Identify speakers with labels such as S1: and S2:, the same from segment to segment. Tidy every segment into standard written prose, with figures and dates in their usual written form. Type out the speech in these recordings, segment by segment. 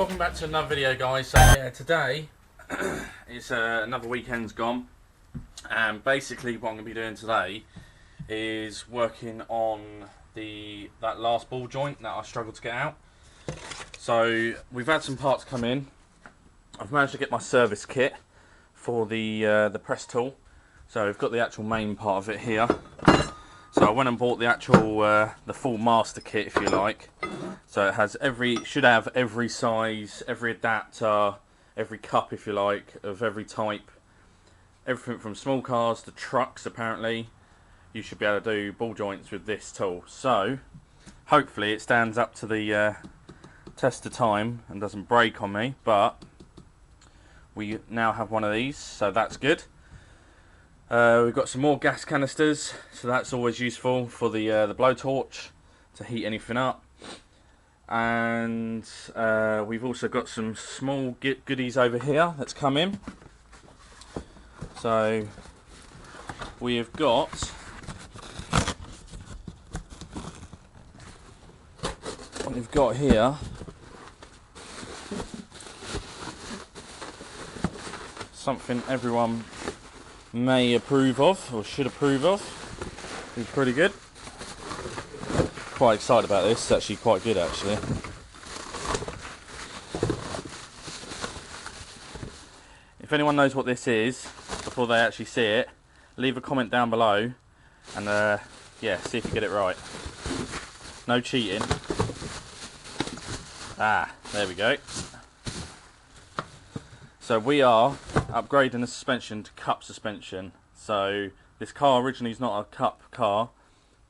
S1: Welcome back to another video, guys. So yeah, today it's another weekend's gone, and basically what I'm going to be doing today is working on that last ball joint that I struggled to get out. So we've had some parts come in. I've managed to get my service kit for the press tool. So we've got the actual main part of it here. So I went and bought the actual the full master kit, if you like. So it has should have every size, every adapter, every cup, if you like, of every type. Everything from small cars to trucks, apparently. You should be able to do ball joints with this tool. So hopefully it stands up to the test of time and doesn't break on me. But we now have one of these, so that's good. We've got some more gas canisters, so that's always useful for the blowtorch to heat anything up. And we've also got some small goodies over here that's come in. So we've got what we've got here. Something everyone may approve of, or should approve of. It's pretty good. Quite excited about this. It's actually quite good, actually. If anyone knows what this is before they actually see it, leave a comment down below, and yeah, see if you get it right. No cheating. There we go. So we are upgrading the suspension to cup suspension. So this car originally is not a cup car,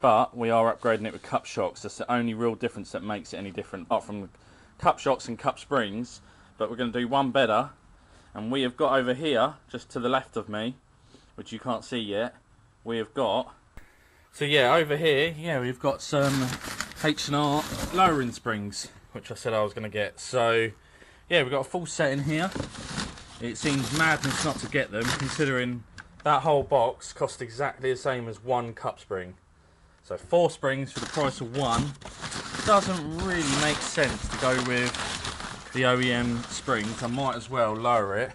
S1: but we are upgrading it with cup shocks. That's the only real difference that makes it any different, apart from cup shocks and cup springs. But we're going to do one better, and we have got over here, just to the left of me, which you can't see yet, we have got, so yeah, over here, yeah, we've got some H&R lowering springs, which I said I was going to get. So yeah, we've got a full set in here. It seems madness not to get them, considering that whole box cost exactly the same as one cup spring. So 4 springs for the price of 1 doesn't really make sense to go with the OEM springs. I might as well lower it.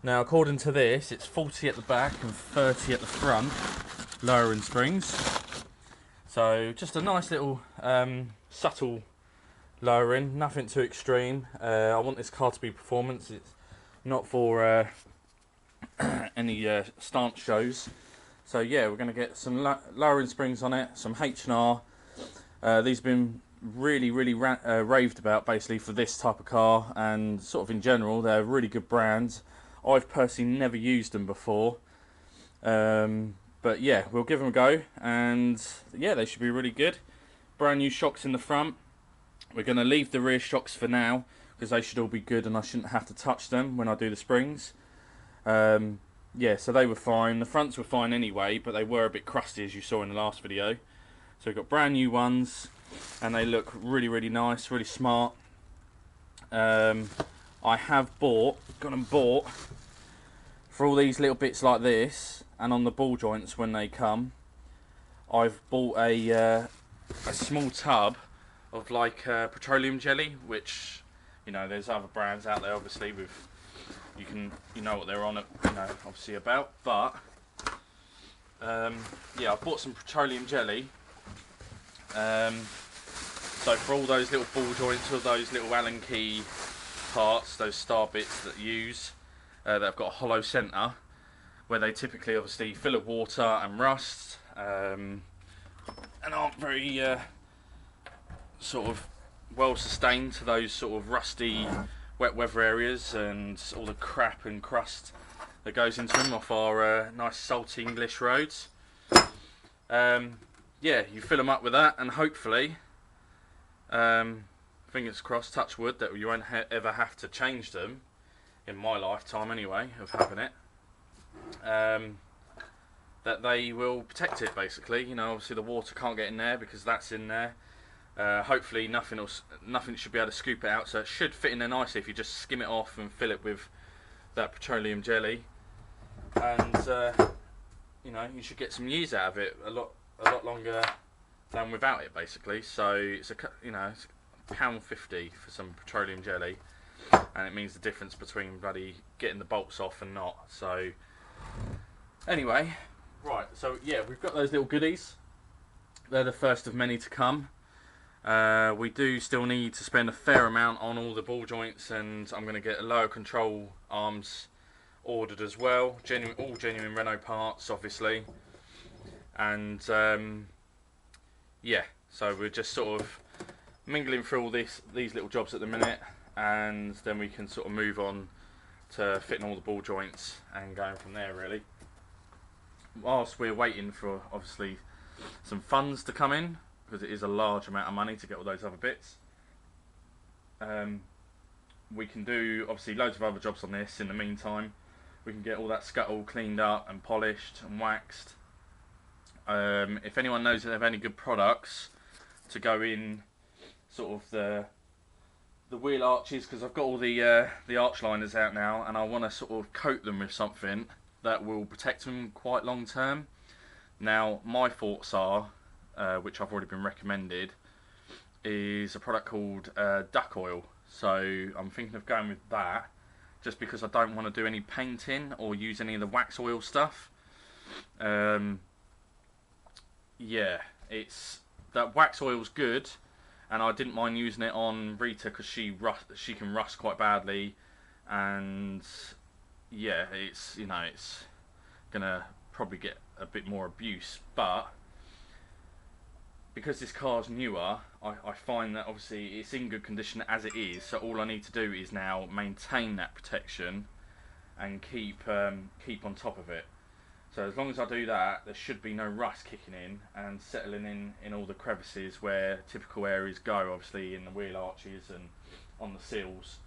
S1: Now, according to this, it's 40 at the back and 30 at the front, lowering springs. So just a nice little subtle lowering, nothing too extreme. I want this car to be performance. It's not for any stance shows. So yeah, we're going to get some lowering springs on it, some H&R. These have been really raved about, basically, for this type of car, and sort of in general. They're really good brands. I've personally never used them before, but yeah, we'll give them a go, and yeah, they should be really good. Brand new shocks in the front. We're going to leave the rear shocks for now, because they should all be good and I shouldn't have to touch them when I do the springs. Yeah, so they were fine. The fronts were fine anyway, but they were a bit crusty, as you saw in the last video. So we've got brand new ones, and they look really nice, really smart. I have gone and bought for all these little bits like this, and on the ball joints when they come, I've bought a small tub of like petroleum jelly, which, you know, there's other brands out there, obviously, with you know what they're on, obviously about, but yeah, I bought some petroleum jelly. So for all those little ball joints, or those little Allen key parts, those star bits that use that have got a hollow centre, where they typically obviously fill with water and rust, and aren't very sort of well sustained to those sort of rusty wet weather areas and all the crap and crust that goes into them off our nice salty English roads. Yeah, you fill them up with that, and hopefully, fingers crossed, touch wood, that you won't ever have to change them, in my lifetime anyway, of having it, that they will protect it, basically. You know, obviously the water can't get in there because that's in there. Hopefully nothing should be able to scoop it out, so it should fit in there nicely if you just skim it off and fill it with that petroleum jelly, and you know, you should get some use out of it, a lot longer than without it, basically. So it's £1.50 for some petroleum jelly, and it means the difference between bloody getting the bolts off and not. So anyway, right, so yeah, we've got those little goodies. They're the first of many to come. We do still need to spend a fair amount on all the ball joints, and I'm going to get lower control arms ordered as well. All genuine Renault parts, obviously. And yeah, so we're just sort of mingling through all these little jobs at the minute, and then we can sort of move on to fitting all the ball joints and going from there, really. Whilst we're waiting for, obviously, some funds to come in, because it is a large amount of money to get all those other bits, we can do, obviously, loads of other jobs on this in the meantime. We can get all that scuttle cleaned up and polished and waxed. If anyone knows of any good products to go in sort of the wheel arches, because I've got all the arch liners out now, and I want to sort of coat them with something that will protect them quite long term. Now, my thoughts are, which I've already been recommended, is a product called duck oil. So I'm thinking of going with that, just because I don't want to do any painting or use any of the wax oil stuff. Yeah, that wax oil's good, and I didn't mind using it on Rita because she can rust quite badly, and yeah, it's gonna probably get a bit more abuse, but because this car's newer, I find that obviously it's in good condition as it is, so all I need to do is now maintain that protection and keep on top of it. So as long as I do that, there should be no rust kicking in and settling in all the crevices where typical areas go, obviously in the wheel arches and on the seals.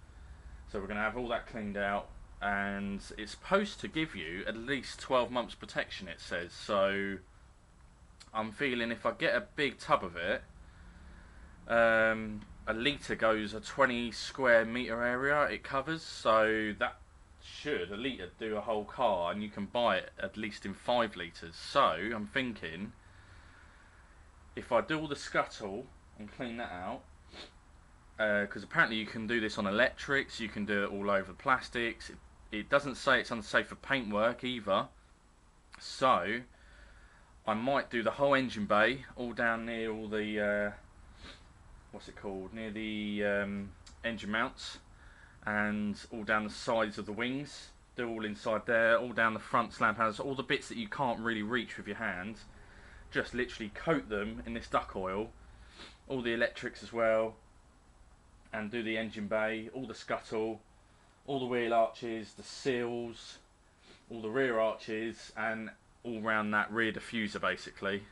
S1: So we're going to have all that cleaned out, and it's supposed to give you at least 12 months protection, it says. So I'm feeling if I get a big tub of it, a litre goes a 20 square metre area it covers, so that should a litre do a whole car, and you can buy it at least in 5 litres. So I'm thinking if I do all the scuttle and clean that out, because apparently you can do this on electrics, you can do it all over the plastics. It doesn't say it's unsafe for paintwork either, so I might do the whole engine bay, all down near all the what's it called, near the engine mounts, and all down the sides of the wings. Do all inside there, all down the front slam panels, all the bits that you can't really reach with your hand. Just literally coat them in this duck oil, all the electrics as well, and do the engine bay, all the scuttle, all the wheel arches, the seals, all the rear arches, and all round that rear diffuser basically.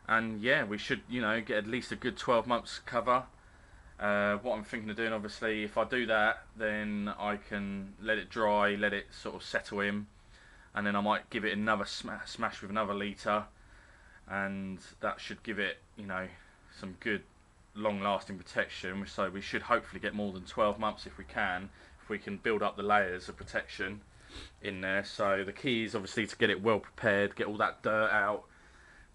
S1: And yeah, we should, get at least a good 12 months cover. What I'm thinking of doing, obviously, if I do that, then I can let it dry, let it sort of settle in, and then I might give it another smash with another litre, and that should give it, some good long-lasting protection. So we should hopefully get more than 12 months if we can build up the layers of protection in there. So the key is obviously to get it well prepared, get all that dirt out,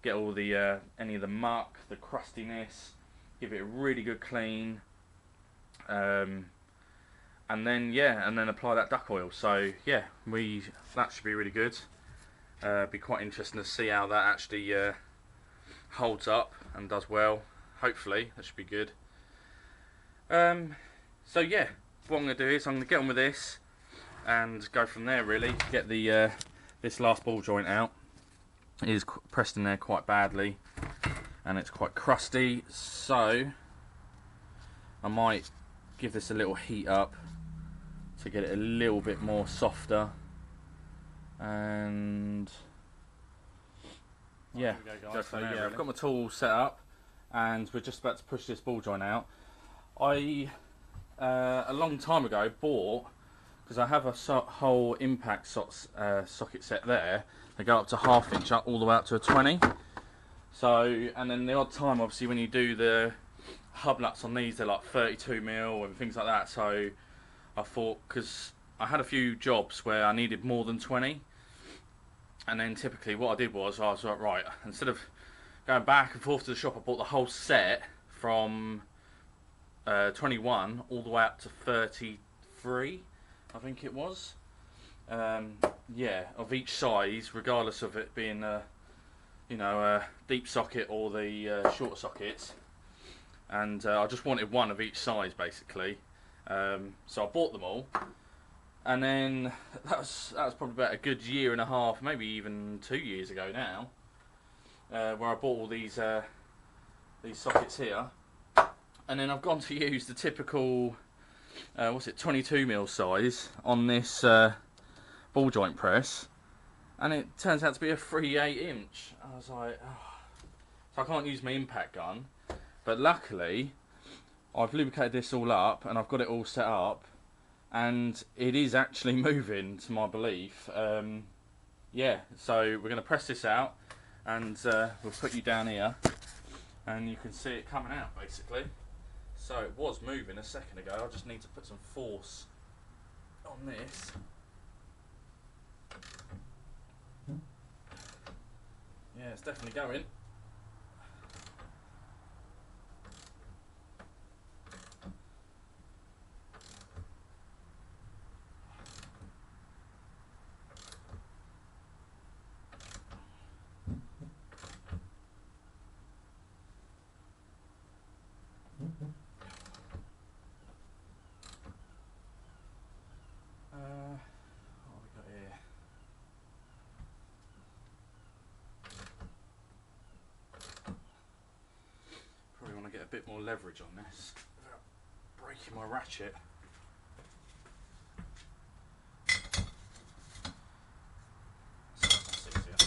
S1: get all the any of the muck, the crustiness, give it a really good clean, and then apply that duck oil. So yeah, that should be really good. Be quite interesting to see how that actually holds up and does well. Hopefully that should be good. So yeah, what I'm going to do is I'm going to get on with this and go from there, really. Get the this last ball joint out. It is pressed in there quite badly and it's quite crusty, so I might give this a little heat up to get it a little bit more softer. And yeah, so yeah, I've got my tool set up and we're just about to push this ball joint out. I a long time ago bought, because I have a whole impact socket set there. They go up to 1/2 inch, all the way up to a 20. So, and then the odd time, obviously, when you do the hub nuts on these, they're like 32mm and things like that. So I thought, because I had a few jobs where I needed more than 20, and then typically what I did was I was like, right, instead of going back and forth to the shop, I bought the whole set from 21 all the way up to 33, I think it was. Yeah, of each size, regardless of it being a deep socket or the short sockets. And I just wanted one of each size basically. So I bought them all, and then that was probably about a good year and a half, maybe even 2 years ago now, where I bought all these sockets here. And then I've gone to use the typical 22mm size on this ball joint press, and it turns out to be a 3/8 inch. I was like, oh. So I can't use my impact gun, but luckily I've lubricated this all up and I've got it all set up, and it is actually moving to my belief. Yeah, so we're going to press this out, and we'll put you down here and you can see it coming out basically. So it was moving a second ago. I just need to put some force on this. Yeah, it's definitely going. What have we got here? Probably want to get a bit more leverage on this without breaking my ratchet. So that's easier.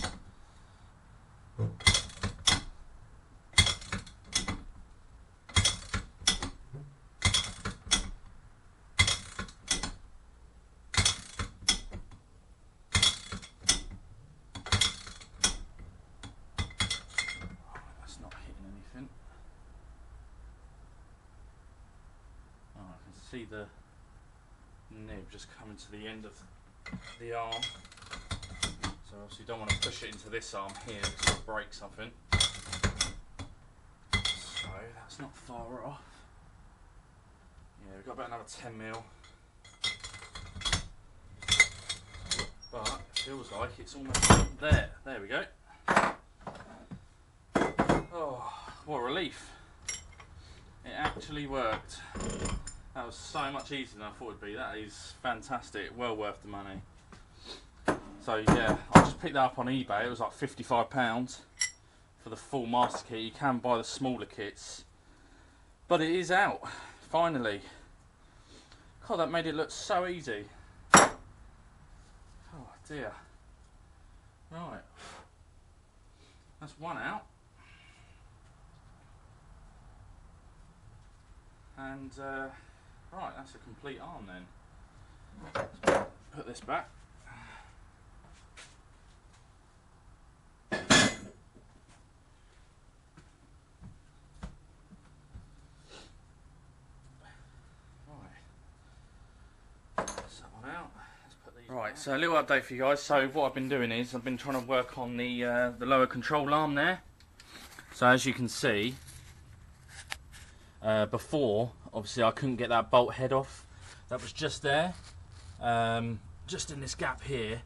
S1: See the nib just coming to the end of the arm, so obviously you don't want to push it into this arm here because it'll break something. So that's not far off. Yeah, we've got about another 10mm, but it feels like it's almost there. There we go. Oh, what a relief. It actually worked. That was so much easier than I thought it'd be. That is fantastic, well worth the money. So yeah, I just picked that up on eBay. It was like £55 for the full master kit. You can buy the smaller kits, but it is out, finally. God, that made it look so easy. Oh dear. Right, that's one out. And right, that's a complete arm then. Let's put this back. Right, so a little update for you guys. So what I've been doing is I've been trying to work on the lower control arm there. So as you can see, before obviously I couldn't get that bolt head off. That was just there, just in this gap here.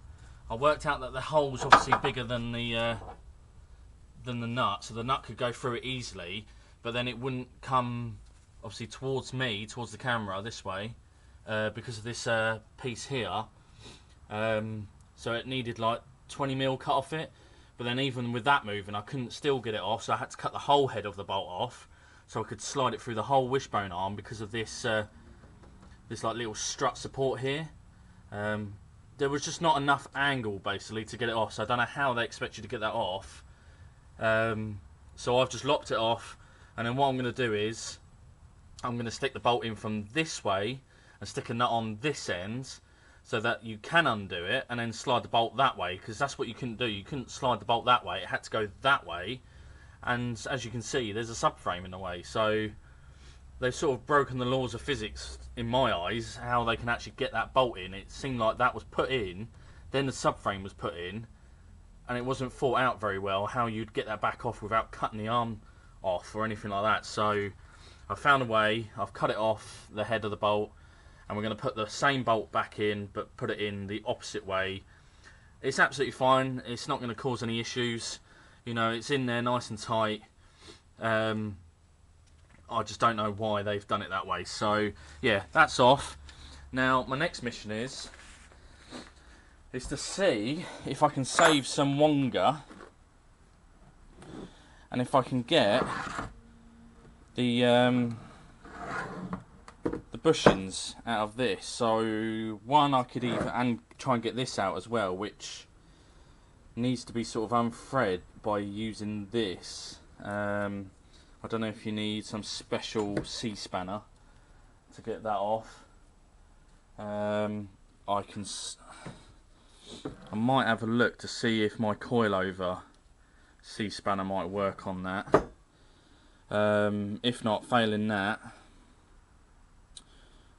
S1: I worked out that the hole's obviously bigger than the nut, so the nut could go through it easily, but then it wouldn't come obviously towards me, towards the camera this way, because of this piece here. So it needed like 20mm cut off it, but then even with that moving I couldn't still get it off, so I had to cut the whole head of the bolt off so I could slide it through the whole wishbone arm because of this this like little strut support here. There was just not enough angle basically to get it off, so I don't know how they expect you to get that off. So I've just lopped it off, and then what I'm going to do is I'm going to stick the bolt in from this way and stick a nut on this end so that you can undo it and then slide the bolt that way, because that's what you couldn't do. You couldn't slide the bolt that way, it had to go that way, and as you can see there's a subframe in the way, so they've sort of broken the laws of physics in my eyes, how they can actually get that bolt in. It seemed like that was put in, then the subframe was put in, and it wasn't thought out very well how you'd get that back off without cutting the arm off or anything like that. So I found a way. I've cut it off the head of the bolt, and we're going to put the same bolt back in, but put it in the opposite way. It's absolutely fine. It's not going to cause any issues. You know, it's in there nice and tight. I just don't know why they've done it that way. So yeah, that's off. Now my next mission is to see if I can save some wonga, and if I can get the bushings out of this. So one, I could even try and get this out as well, which needs to be sort of unthread by using this. I don't know if you need some special C-spanner to get that off. I might have a look to see if my coilover C-spanner might work on that. If not, failing that,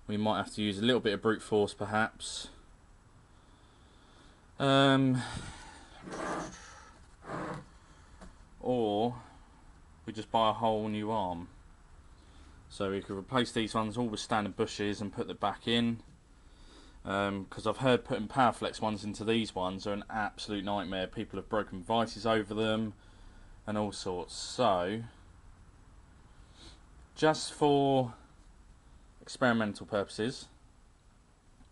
S1: we might have to use a little bit of brute force perhaps. Or we just buy a whole new arm. So we could replace these ones all with standard bushes and put them back in. Because I've heard putting Powerflex ones into these ones are an absolute nightmare. People have broken vices over them and all sorts. So just for experimental purposes,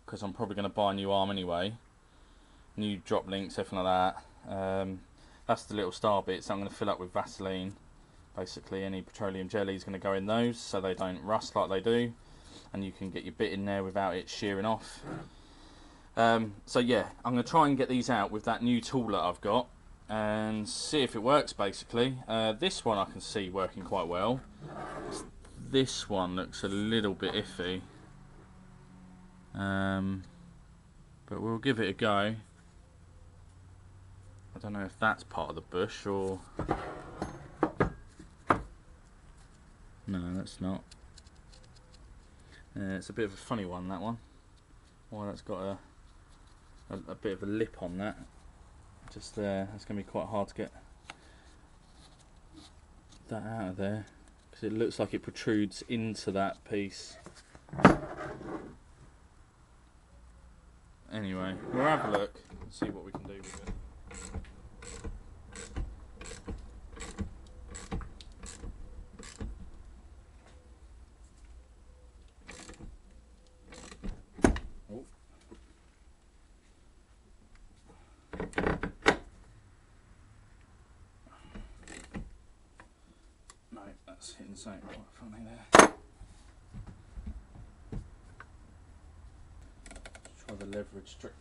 S1: because I'm probably going to buy a new arm anyway, new drop links, everything like that. That's the little star bits I'm going to fill up with Vaseline. Basically any petroleum jelly is going to go in those so they don't rust like they do, and you can get your bit in there without it shearing off. So yeah, I'm going to try and get these out with that new tool that I've got and see if it works basically. This one I can see working quite well. This one looks a little bit iffy, but we'll give it a go. I don't know if that's part of the bush or... No, that's not. It's a bit of a funny one, that one. Why that's got a bit of a lip on that. Just there. That's going to be quite hard to get that out of there, because it looks like it protrudes into that piece. Anyway, we'll have a look and see what we can do with it. Hitting something quite funny there. Try the leverage trick.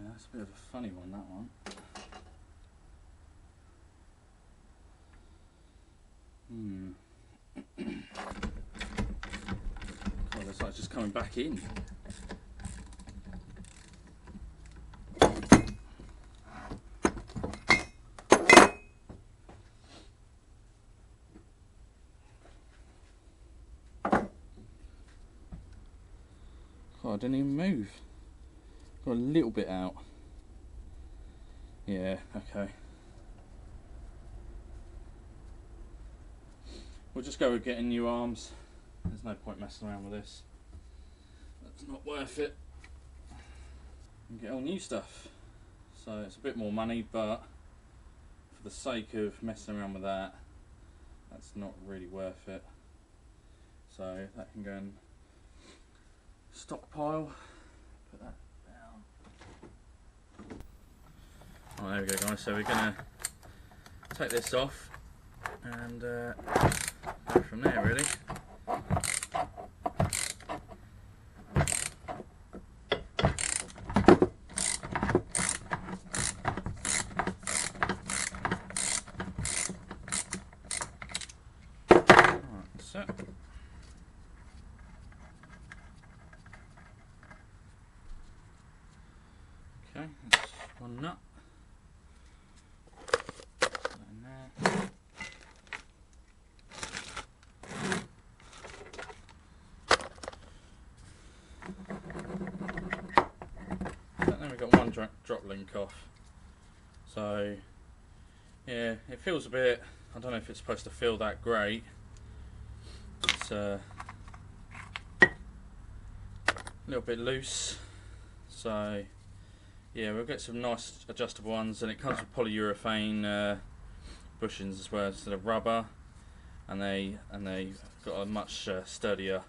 S1: That's a bit of a funny one, that one. God, looks like it's just coming back in. God, I didn't even move. Got a little bit out. Yeah, okay. We'll just go with getting new arms. There's no point messing around with this. That's not worth it. And get all new stuff. So it's a bit more money, but for the sake of messing around with that, that's not really worth it. So that can go in stockpile. Put that. Oh, there we go, guys. So we're going to take this off and go from there, really. one nut. Put that in there. Then we've got one drop link off. So yeah, it feels a bit, I don't know if it's supposed to feel that great. It's a little bit loose. So yeah, we'll get some nice adjustable ones, and it comes with polyurethane bushings as well instead of rubber, and they got a much sturdier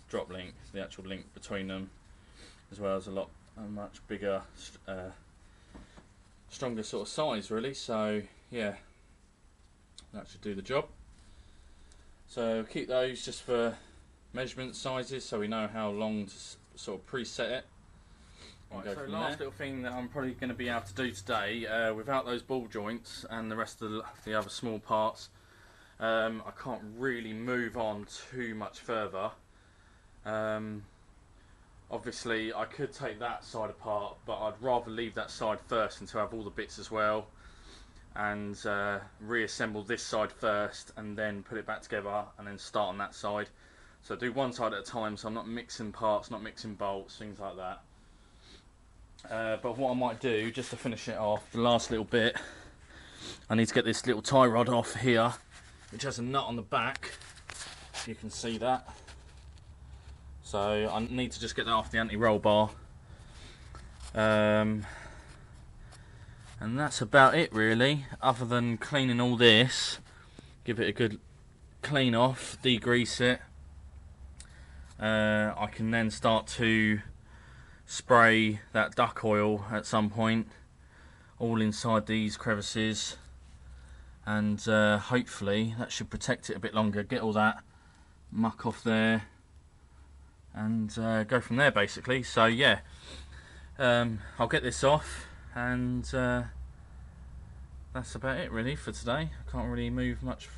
S1: drop link, the actual link between them, as well as a much bigger, stronger sort of size really. So yeah, that should do the job. So keep those just for measurement sizes, so we know how long to sort of preset it. Right, so last little thing that I'm probably going to be able to do today, without those ball joints and the rest of the other small parts, I can't really move on too much further. Obviously I could take that side apart, but I'd rather leave that side first until I have all the bits as well, and reassemble this side first and then put it back together and then start on that side. So do one side at a time, so I'm not mixing parts, not mixing bolts, things like that. But what I might do, just to finish it off, the last little bit, I need to get this little tie rod off here, which has a nut on the back. You can see that. So I need to just get that off the anti-roll bar. And that's about it really, other than cleaning all this, give it a good clean off, degrease it. I can then start to spray that duck oil at some point all inside these crevices, and hopefully that should protect it a bit longer, get all that muck off there, and go from there basically. So yeah, I'll get this off, and that's about it really for today. I can't really move much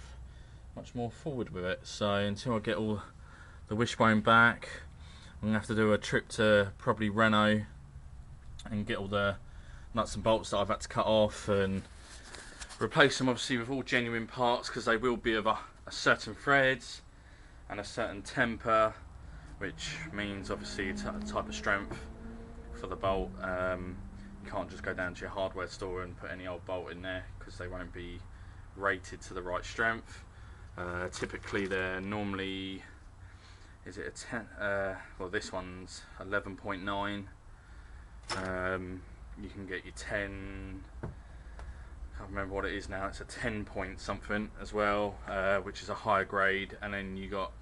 S1: more forward with it, so until I get all the wishbone back, I'm going to have to do a trip to probably Renault and get all the nuts and bolts that I've had to cut off and replace them obviously with all genuine parts, because they will be of a certain threads and a certain temper, which means obviously a type of strength for the bolt. You can't just go down to your hardware store and put any old bolt in there, because they won't be rated to the right strength. Typically they're normally, is it a 10? Well, this one's 11.9. You can get your 10. I can't remember what it is now. It's a 10 point something as well, which is a higher grade. And then you got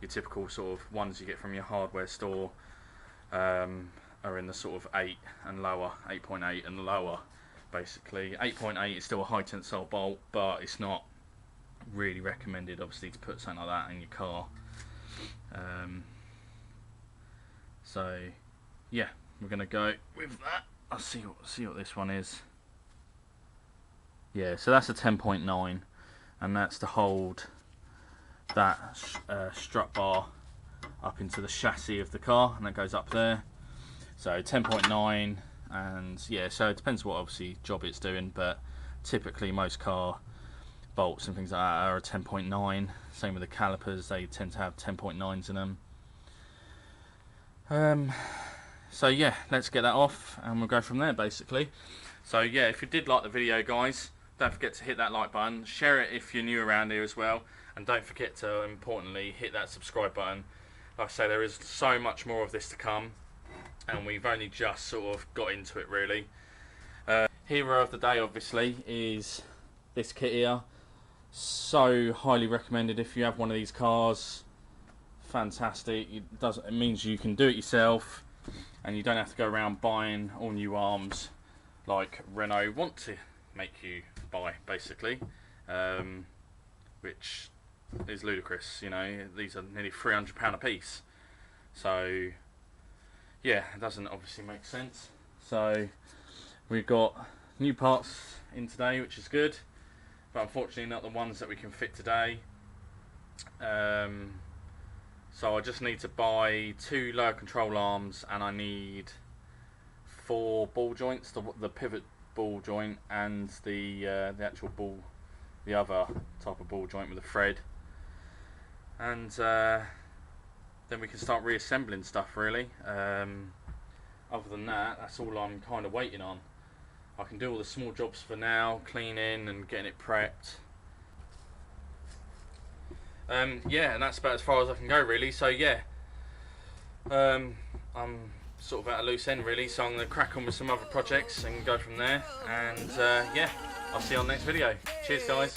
S1: your typical sort of ones you get from your hardware store, are in the sort of 8 and lower, 8.8 and lower. Basically, 8.8 is still a high tensile bolt, but it's not really recommended, obviously, to put something like that in your car. So yeah, we're gonna go with that. I'll see what this one is. Yeah, so that's a 10.9, and that's to hold that strut bar up into the chassis of the car, and that goes up there. So 10.9, and yeah, so it depends what obviously job it's doing, but typically most car bolts and things like that are a 10.9. Same with the calipers, they tend to have 10.9s in them. So yeah, let's get that off and we'll go from there basically. So yeah, if you did like the video guys, don't forget to hit that like button, share it if you're new around here as well, and don't forget to, importantly, hit that subscribe button. Like I say, there is so much more of this to come, and we've only just sort of got into it really. Hero of the day obviously is this kit here. So highly recommended if you have one of these cars. Fantastic. It means you can do it yourself, and you don't have to go around buying all new arms like Renault want to make you buy basically, which is ludicrous. You know, these are nearly £300 a piece, so yeah, it doesn't obviously make sense. So we've got new parts in today, which is good, but unfortunately not the ones that we can fit today. So I just need to buy 2 lower control arms, and I need 4 ball joints, the pivot ball joint and the actual ball, the other type of ball joint with a thread, and then we can start reassembling stuff really. Other than that, that's all I'm kind of waiting on. I can do all the small jobs for now, cleaning and getting it prepped. Yeah, and that's about as far as I can go really. So yeah, I'm sort of at a loose end really, so I'm going to crack on with some other projects and go from there. And yeah, I'll see you on the next video. Cheers guys.